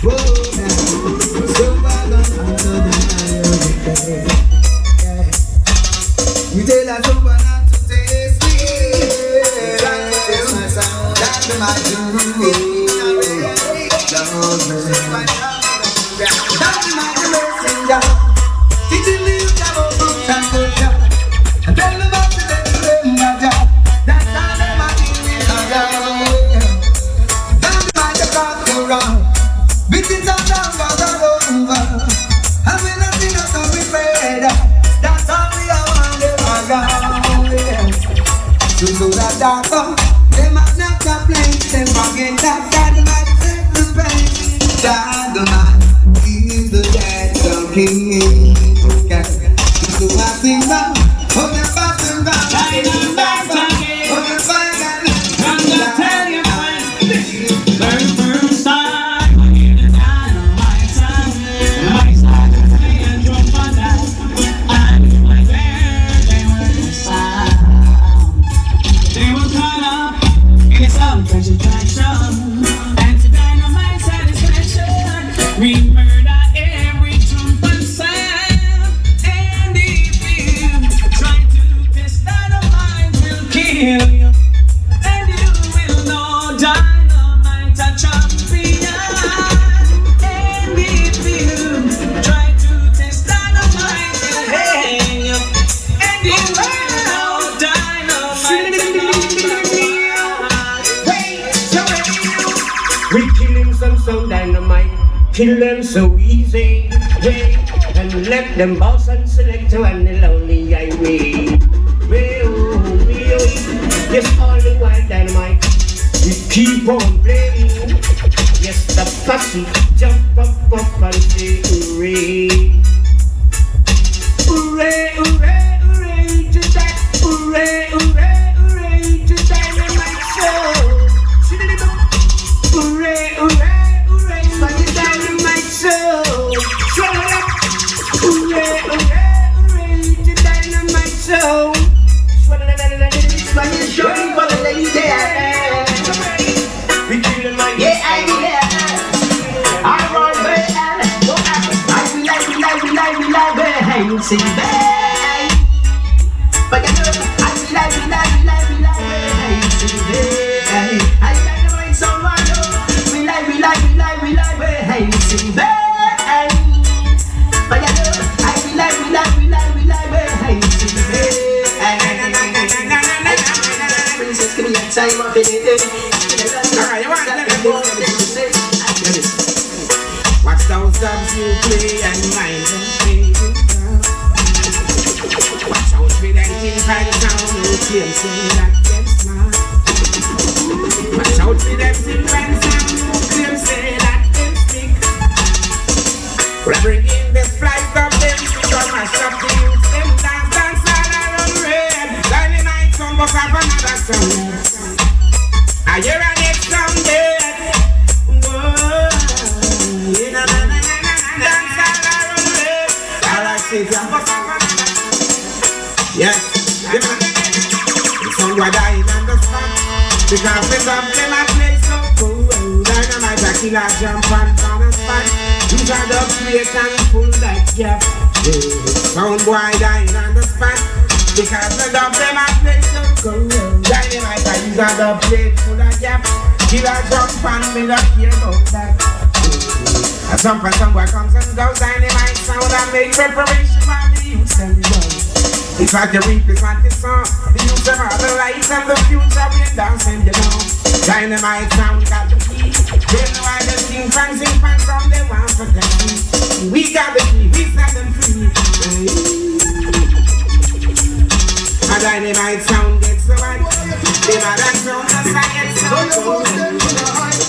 Whoa, now, so I don't under the fire. Yeah. You tell us over not to taste me. Try to tell myself that's my duty. That's my messenger. Teaching me to have a good and culture. And tell them about the remember. That's how they might be around. That's my the around. Beating some down, but all over. And we not see us on we pray. That's how we are on them around. So that dark, they might not complain. Then forget that Dynamite take the pain. Dynamite is the dance of king. So I sing now, on the bottom down. Dynamite again. On the fire, I'm gonna tell you when. First time, I hear the Dynamite sound. My side, play and drum on that. I knew my there, they were the sound. They were caught up in a sound presentation. And to Dynamite satisfaction, we murder every trump and sound. And if you try to test Dynamite, will kill you. And you will know Dynamite a champion. And if you try to test Dynamite, will hang you. And you will know Dynamite a champion. We kill him some Dynamite, kill them so easy, yeah. And let them boss and select on the lonely highway. Yes, all the while Dynamite, we keep on playing. Yes, the posse jump up and say hooray. Hooray, hooray, hooray to that, hooray, hooray, hooray to Dynamite show. Hooray, hooray, hooray for the Dynamite show. Hooray, hooray, hooray to Dynamite show. But you showing for the lady there. We killing like Yeah, I run bad. I will sing bad. But you know, I will sing bad. I Dynamite someone know. We sing bad. But you know, I will sing bad. Princess, give me a time of it. watch those dubs you play and mind them play. Watch out with that king by the town who claims that them smart. Watch out with them king by the town who claims that them speak. We're bringing this flight of them because mash up the youth. Them dance all around red. Dynamite some book up another song. I hear a next song dead. Yes, the song where I understand because the dub them a play so cool. Dynamite a killer jump and turn a spot. These are the plate and full that gap. Sound boy dying on the spot because the dub them a play so cool. Dynamite a use a the plate full of gap. Killer jump and me not care about that. A some boy comes and goes. Dynamite sound and make preparation for the youth and the young. It's like the reap is like the song. The youth have all the lights and the future we're dancing, you know. Dynamite sound got the key. They know why the king fans in fans from they want for them. We got the key, we set them free. A dynamite sound gets so hot. They mad and sound the science sound so good.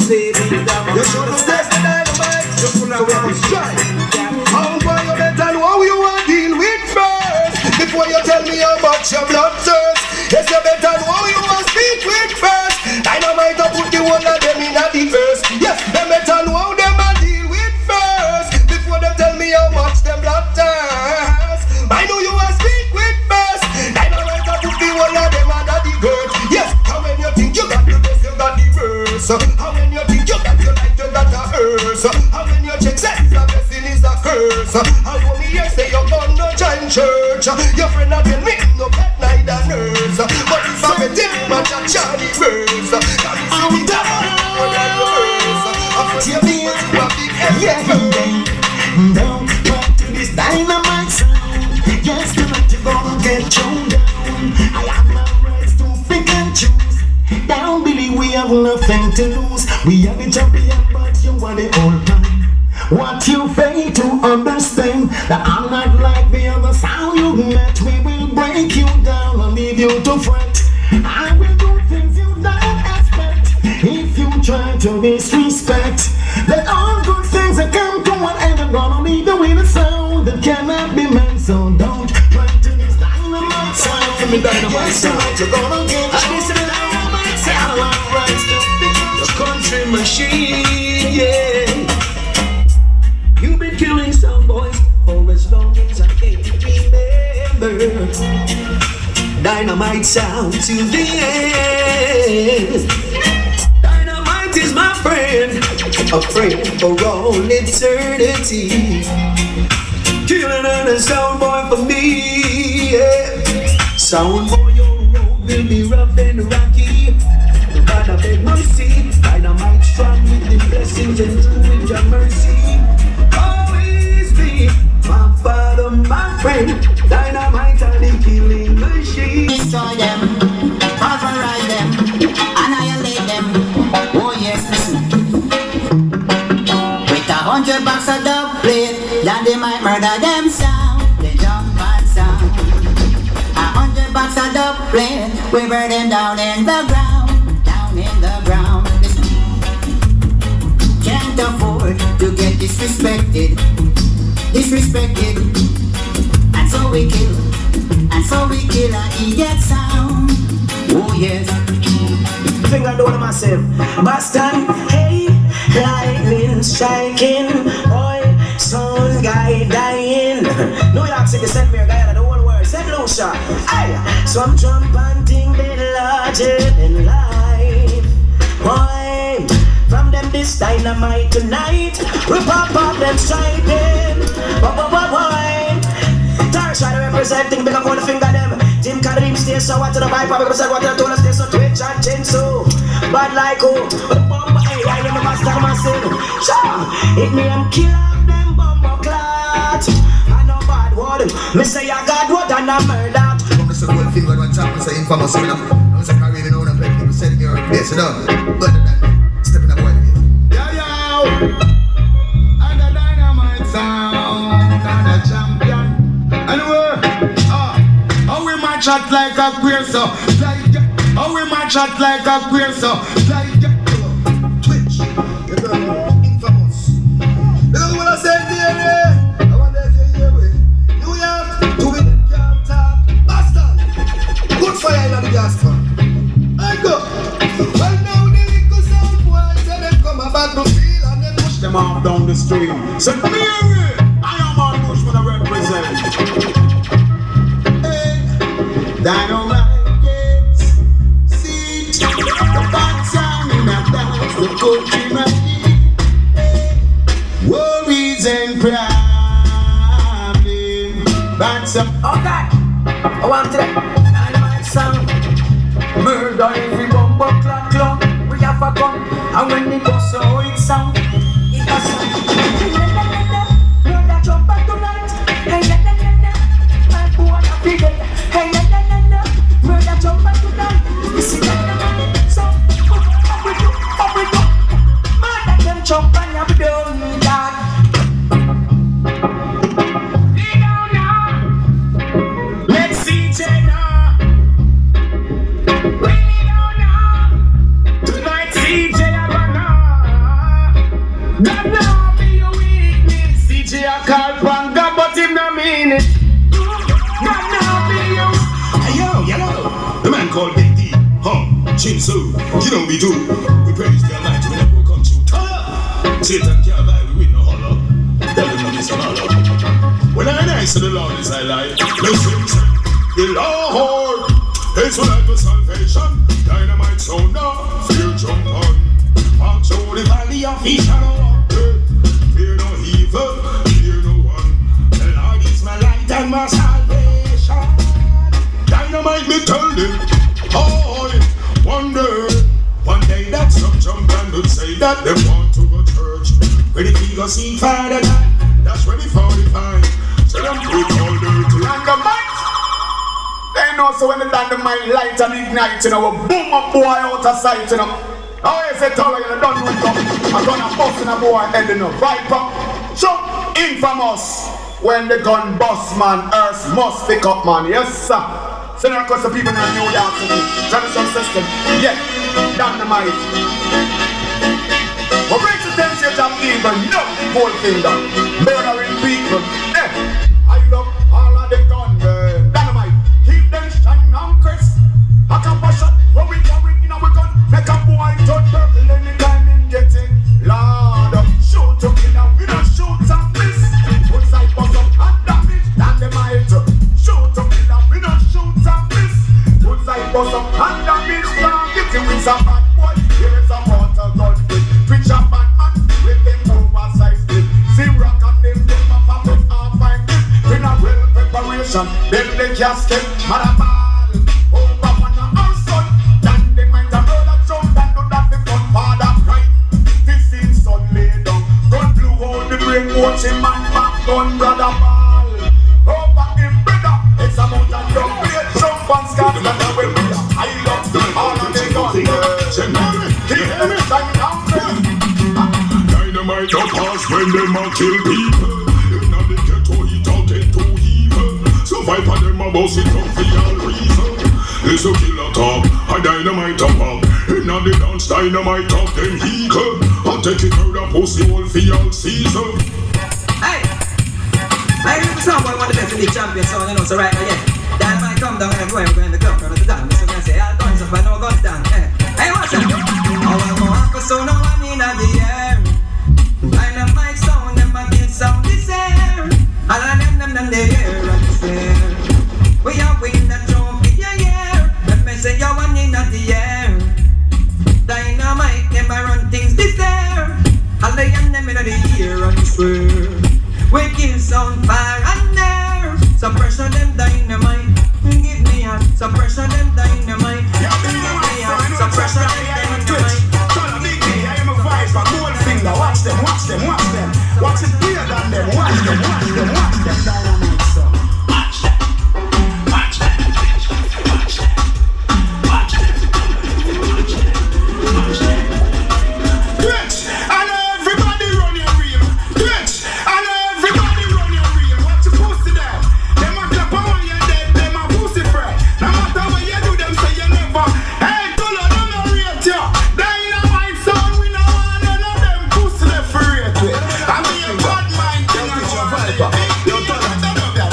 They beat them up. You should have tested Dynamite. You pull out every strike. How boy you better know who you want deal with first. Before you tell me how much your blood thirst. Yes, you better know who you want speak with first. Dynamite to put the one of them in a the verse. Yes, they better know how them a deal with first. Before they tell me how much them blood thirst. I know you want speak with first. Dynamite to put the one of them under the verse. Yes, how when you think you got the best, you got the verse. How when you think you got the light, you got the verse. How Don't talk to this dynamite sound. Yes, tonight you're gonna get thrown down. I have my rights to pick and choose. Down, Billy, we have nothing to lose. We are the champion, but you are the old time. What you fail to understand, that I'm not like the other sound you met. We will break you down and leave you to fret. I will do things you don't expect. If you try to disrespect, let all good things that come to an end. I'm gonna leave you with a sound that cannot be meant. So don't try to this dynamite sound. Give me dynamite sound. You're gonna get this is the dynamite sound. The country machine, yeah. You've been killing some boys for as long as I can remember. Dynamite sound to the end. Dynamite is my friend, a friend for all eternity. Killing a sound boy for me, yeah. Sound boy, your road will be rough and rocky. But I beg mercy. Dynamite strong with the blessings and true with your mercy. Always be my father, my friend. Dynamite and the killing machine. Destroy them, pulverize them, annihilate them. Oh yes, listen. With 100 bucks of the plate, that they might murder them sound. They jump and sound. 100 bucks of the plate, we burn them down in the ground, down in the ground. Listen. Can't afford to get disrespected, disrespected. And so we kill, and so we kill an idiot sound. Oh yes. Finger down on myself. Boston, hey, lightning striking, oil, sun guy dying. New York City, send me a guy out of the whole world. Send Lucia. Aye. Some drum panting bit larger than life. Boy, from them this dynamite tonight. We pop up them striking. Boy. Tarsha representing big up on the finger them. Jim Karim stay so what to the vibe, because I want to tell us stay so Twitch and chin so bad like who? I am a master myself. Hit me and kill off them bumbo clot. I know bad word. Me say I got what and I murder. I'm so good finger one time, I'm so infamous enough. I'm so carrying it on and play people setting your place, you know. Better than stepping up one place. Yo, and the dynamite sound, and the champion. And how we match out like a queer so, like, how we match out like a queer so, like, Twitch, you're infamous. This is what I said there, I want to say here, New York, to win the can't talk. Boston, good fire in the gas fan. I go. Well now the little sound boys, and them come back to feel and then push them off down the stream. So Mary, I am on Bushman to represent. Dynamite gets seat. The bad sound in that dance, the country machine. Worries and problems. That's a Okay, I want to dynamite sound. Murder every bumbo clock clock. We have a gun, and when it goes so it sound. It does sound. Murder jump back tonight. Hey na na na na. My boy a figure. Hey na na na na. Murder jump back tonight. This is dynamite. So up we do. Murder them jump and you be done that. Called Big D, Chin Su, you know we do. We praise the Almighty whenever we come to. Satan can't lie, we win no holler. Devil no miss a holler. When I nice to the Lord is I lie. Listen, the Lord is what I do salvation. Dynamite sound now, fear jump on. Walk through the valley of the shadow of death. Fear no evil, fear no one. The Lord is my light and my salvation. Dynamite me tell them. Oh, one day that jump and would say that they want to go church. When the figure see Father God, that's when they 45. So them put all dirty. Dynamite. They know so when the dynamite light and ignite, you know, we boom up boy out of sight, you know. Oh, you say taller, you don't wake up. I'm gonna bust in a boy head, you know. Viper, so infamous. When the gun bust, man, earth must pick up, man. Yes, sir. So now, because the people in New York City, tradition system, yeah, dynamite. We bring the temperature of evil, no gold finger, murdering people. I love all of the gun, dynamite. Keep them shining on crisp. I can push up when we carry in our gun. Make a boy turn purple anytime him get it. Lord, shoot to kill and we don't shoot and miss. One side bust up and damage, dynamite. Shoot to kill and we don't shoot and miss. One side bust up and damage, get it with some bad boy. Here is a water gun with twitch up and man with them oversized clip. See rock and them up and put off and dip. In a real preparation, build the casket, marabal. Over one of our son, dynamite and murder jump and do that the fun father cry. This is son laid down, gun blew out the brain, watch him man back gun brother ball. Over him brother, it's a mountain jump, play jump and scarf and the way we are. I love all of the guns. Keep them shining on crisp. Dynamite up past when them a kill people. Inna the ghetto it out get too evil. So fight for them a boss it up for all reason. Listen killer talk, a dynamite up up. Inna the dance dynamite up them eagle. I take it out of pussy all for all season. Hey! I hear the song one of the best in the champion song, you know, so right now, yeah. Dynamite come down and we're going to come from the down. So I'm gonna say, all guns up and no guns down. Hey, watch out! Oh, I'm a so no one in the air. Dynamite sound, them a kill sound this air. All of them they hear and swear. We are winning the trophy, yeah. Let me say you're one in the air. Dynamite, them a run things this air. All of them in the ear and swear. We kill sound fire and air. Suppression them dynamite. Give me a suppression them dynamite. Give me a suppression them dynamite. Watch them, watch them, watch them. Watch it bigger than them. Watch them, watch them, watch them. Dynamite song. Watch them, watch them, watch them, watch them, watch them, watch them. Twitch, and everybody run your reel. Twitch, and everybody run your reel. What you pussy them? Them a clap on when you're dead. Them a pussy friend. No matter what you do, them say you never. Hey, tell her them no rate ya. Dynamite sound, we no want none of them pussy left for rate with. I mean a bad mind thing and one day. Yo, tell her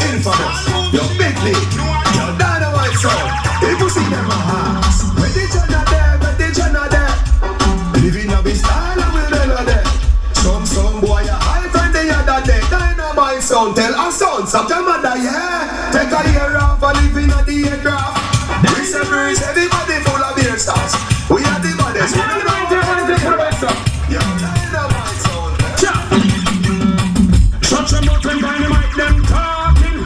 infamous. Yo, big league. Yo, dynamite sound. If you see them a hearts. When they turn out there, when they turn out there. Living a bit style and we'll never there. Some boy a high find the other day. Dynamite sound, tell a sound, stop your mother, yeah. Take a year off and live in a the aircraft. Breeze and breeze, everybody full of beer stars. We are the baddest, we don't know what to do. Yeah, dynamite sound. Shut your mouth when dynamite them talking.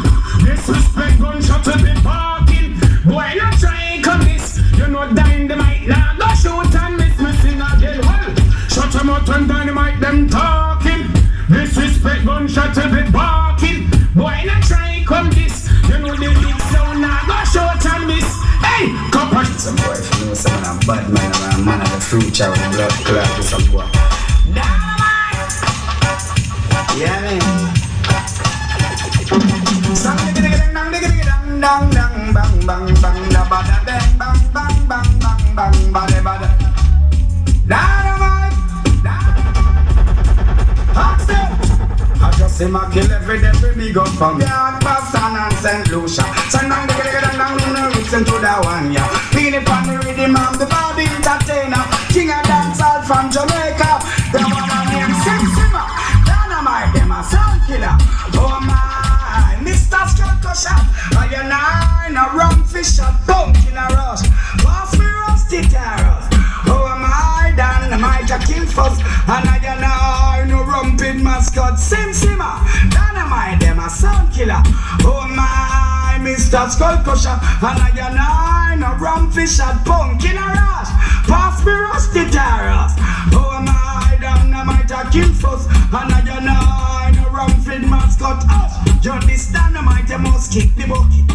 Disrespect gunshot to be barking. Boy, not try and come this. You know dynamite now go shoot and miss missing again. Well, shut your mouth when dynamite them talking. Disrespect gunshot to be barking. Boy, not try and come this. You know the big sound now go shoot and miss. Hey, come on. Some boy, you know, some of them bad man and a man of the future with blood clot with some boy. Dynamite! Yeah, man. Sang digga digga dang digga dang dang dang bang bang bang da ba da bang bang bang bang bang bang ba da ba da. Dynamite, I just see my kill every day when me go from York, Boston and St. Lucia. Sang dang digga digga dang dang, no listen to that one, yeah. Feeling on the rhythm of the body entertainer, king of dancehall from Jamaica. The one I name Simsima. Dynamite, them a sound killer. Oh my, Mr. Sculpture shot. I and a rum fish shot, pumpkin a rush. Pass me rusty carrots. Oh my, Dynamite a king fuss. And I no rumpin mascot Simsima. Dynamite, them a sound killer. Oh my, Mr. Sculpture shot. And I a rum fish and pumpkin a rush. Pass me rusty taros. Oh my, Dynamite a kill fuss. And I a rum feed mascot us. You're this Dynamite, you must kick the bucket.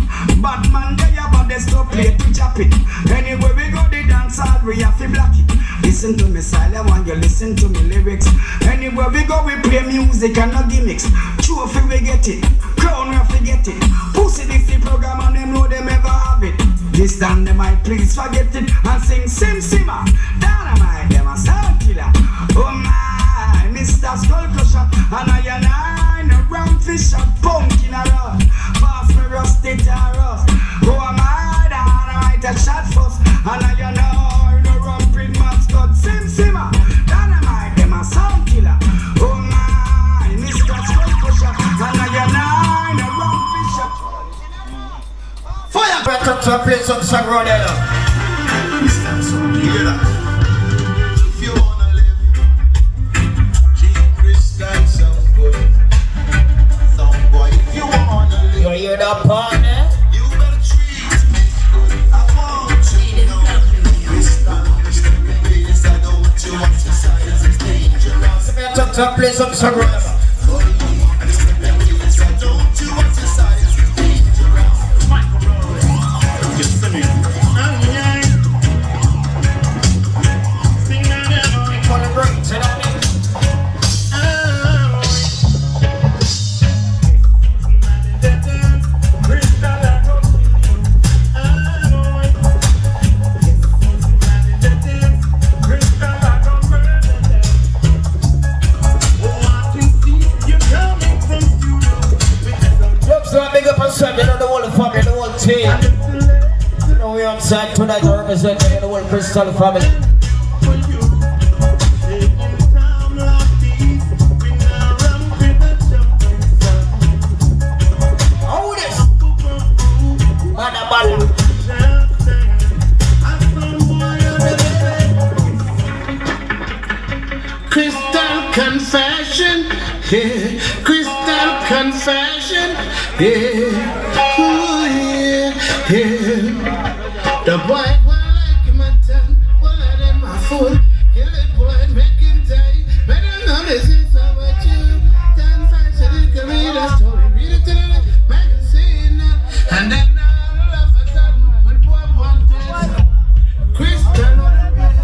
Batman, they have a desktop play to chop it. Anywhere we go, the dance hall, we have to block it. Listen to me silent when you listen to me lyrics. Anywhere we go, we play music and no gimmicks. Trophy we get it, crown we forget it. Pussy this the program and them know them ever have it. This Dynamite, please forget it and sing Sim Simmer. Dynamite, them a sound killer. Oh my, Mr. Skull Crusher. And I no round fish and pumpkin a run. Pass me rusty taros. Oh my, Dynamite a shot first. And I no rumpin mascot Sim Simmer. Dynamite, them a sound killer. Oh my, Mr. Skull Crusher. And I no round fish and Fire! Back up to play some song around there now. Hear that? If you wanna live, drink Crystal sound boy. Sound boy, if you wanna live, You hear that partner? you better treat me good. I want you to know. Crystal, please, I don't want you on your side. It's dangerous. Back up to play some song around there. For me, please, I don't want you on your side. It's dangerous. Outside tonight to represent the whole Crystal family. How this? Bada bada. Crystal confession, yeah. Crystal confession, yeah. Ooh, yeah, yeah. The boy like him a ton, one of them a fool. Kill it boy, make him die. Better know this is about you. Done fashion, can read a story. Read it to the magazine. And then all of a sudden, when boy wanted Crystal on the place.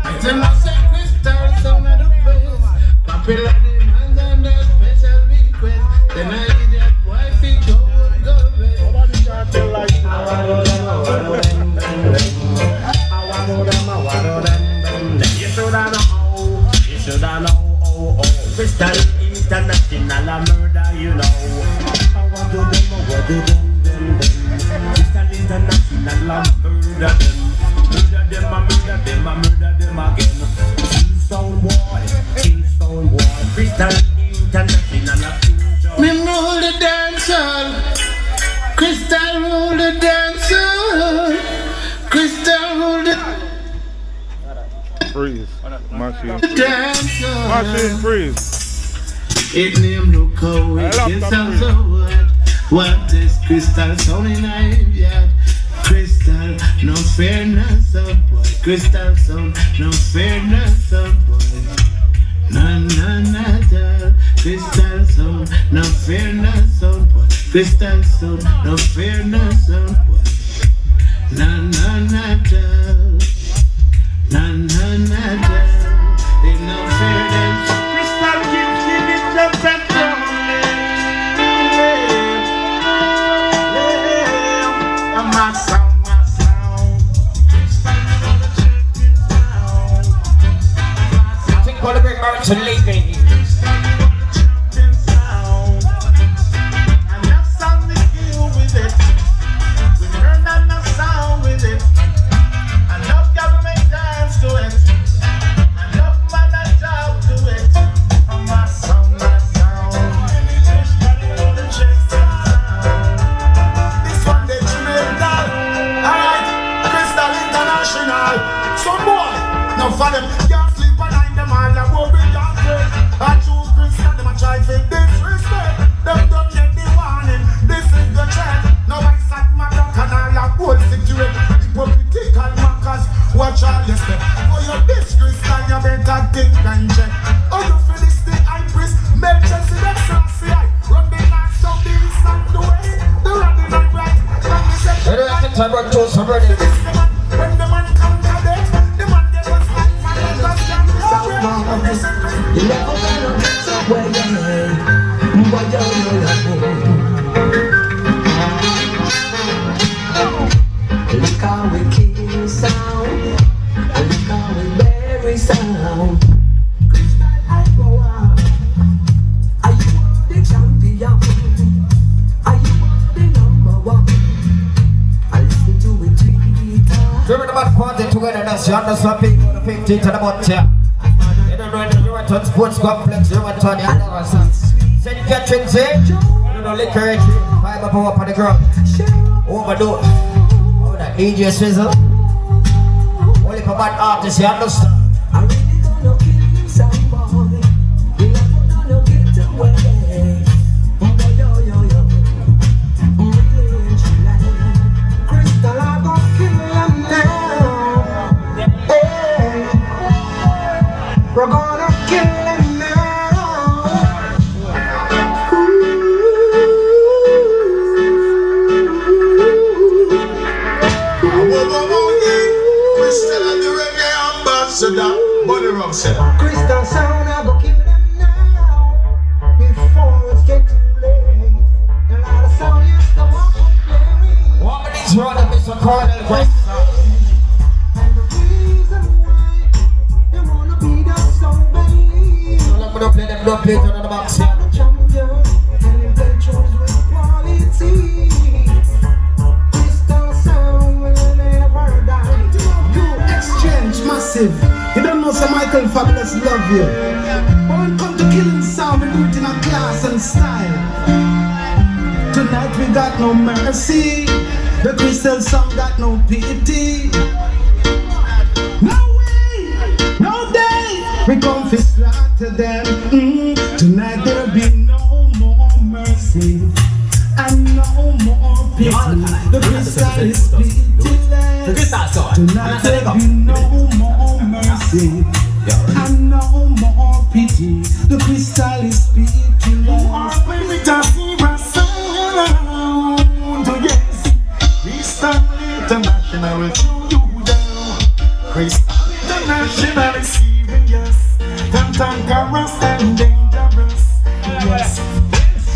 I tell myself Crystal sound of the place. Popular demands and the special request. Then I need that boy fi go away. You shoulda know, oh, oh. Crystal International a murder, you know. I want to them. Crystal International a murder them. Murder them again. Sound boy. Crystal International a killer. Me rule the dancehall. Crystal rule the dancehall. Crystal rule the Freeze. My shit. dancehall. My shit freeze. It name look how it sounds so what? What is Crystal sounding like yet? Crystal, no fairness of boy. Crystal sound, no fairness of boy. Na. Crystal sound, no fairness of boy. Crystal sound, no fairness of boy. Na. They no fairness. Crystal give it the petrol. My sound. I think we'll bring back to leaving. For them, can't sleep behind them all, I will be dancing. sure you step. For your disgrace, and you better think and check. Oh, you feel this the high priest, make just the saucy eye. Run the night, so the east and the west, the running and right. Run the set. When the man come to death, the man get what's life and let us down. You never gonna get away. Look how we kill sound. Look how we bury sound. Crystal Power. Are you the champion? Are you the number one? I listen to it Twitter. Remember about party together, that's you understand people, the 15 to the month, yeah. You don't know the Riverton Sports Complex, Riverton, the other side. St. Catherine's, eh? You know, liquor, 5 up on the ground. Overdose. Oh, that DJ Swizzle. Only for bad artists, you understand? I really gonna kill somebody. You never gonna get away. Yo, yo, yo. Crystal, I'm gonna kill him now. Hey. We're gonna kill him now. Crystal sound, I'm gonna kill them now. Before it's get too late. A lot of sound used to walk and play. What are these running, Mr. Cornell West? And the reason why they wanna beat us so badly. So I'm gonna play them, don't play it on the box here. The champion, and they play shows with quality. Crystal sound will never die. You exchange massive. You don't know Sir Michael Fabulous love you. But when it comes to killing sound, we do it in a class and style. Tonight we got no mercy. The Crystal song got no pity. No way, no day. We come to slaughter them. Tonight there'll be no more mercy and no more pity. The Crystal is pitiless. Tonight there'll be no more mercy and no more pity. The Crystal is pitiless. You are baby to see my sound. Yes, Crystal International will show you down. Crystal International is serious, cantankerous and dangerous. Yes,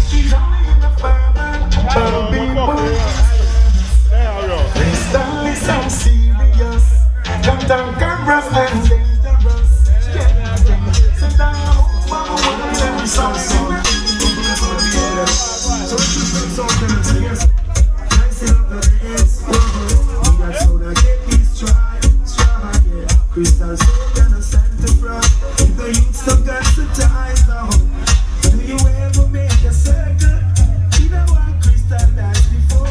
she's only in the farmer, but people. Crystal is so serious, cantankerous and dangerous. Yeah, sit down, mama, let me so serious. So it's just so serious. Nice enough that it's we got so that get these try, yeah. Crystal so gonna send to front. If the youth still got the ties now, do you ever make a circle? You know what Crystal died before.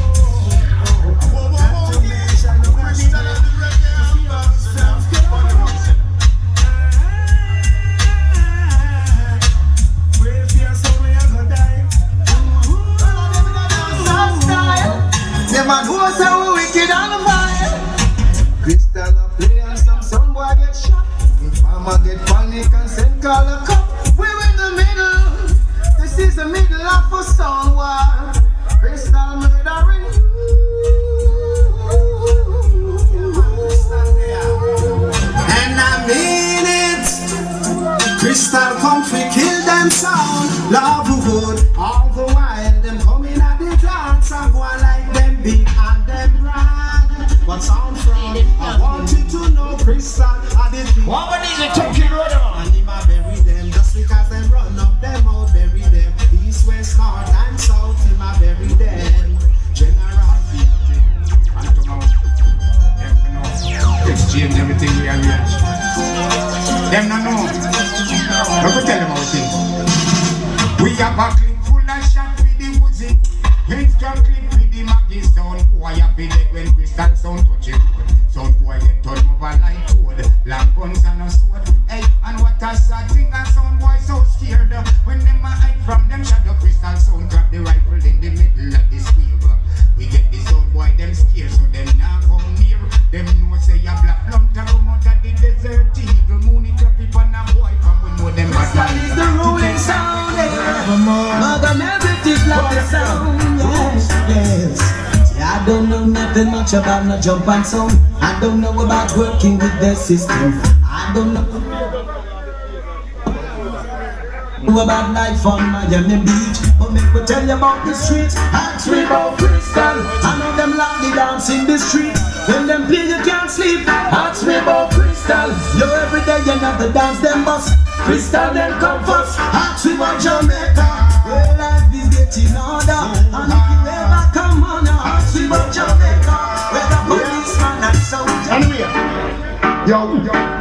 Not to mention the Crystal and the reggae ambassador. Pray for your soul, we are gonna die. Yeah, man, who was so wicked on the fire? Crystal a play and some boy get shot. If mama get panic and send call a cop. We're in the middle. This is the middle of a stone war. Crystal murdering you. And I mean it. Crystal country kill them sound. Love who would all the while them coming at the dance and go like them big and them brand. What sound from? I want you to know Crystal and the thing. What would these took you right on? And him a bury them just because them run up them out, bury them. East, west, north and south, him a bury them. General and come out. Exchange everything we arrange. Them no know. Let me tell them our thing. We have a clip full of shot with the Uzi. Instant clip with the Maggie sound. Boy a be dead when Crystal sound touch it. Sound boy get turned over like wood. Long guns and a sword. Hey, and what a sad thing a sound boy so scared. When them a hide from them shadow, Crystal sound grab the rifle in the middle of the square. We get the sound boy them scared, so them now come near. Them know say a black lump to come out nothing much about no jump and sound. I don't know about working with the system. I don't know about life on Miami Beach. But make me tell you about the streets. Ask me about Crystal. I know them loudly dance in the street. When them play you can't sleep. Ask me about Crystal. Yo, every day you never dance them bus. Crystal then come first. Ask me about Jamaica. Where life is getting harder. And if you ever come on, ask me about Jamaica. Where the policeman and soldier. Anyway, yo,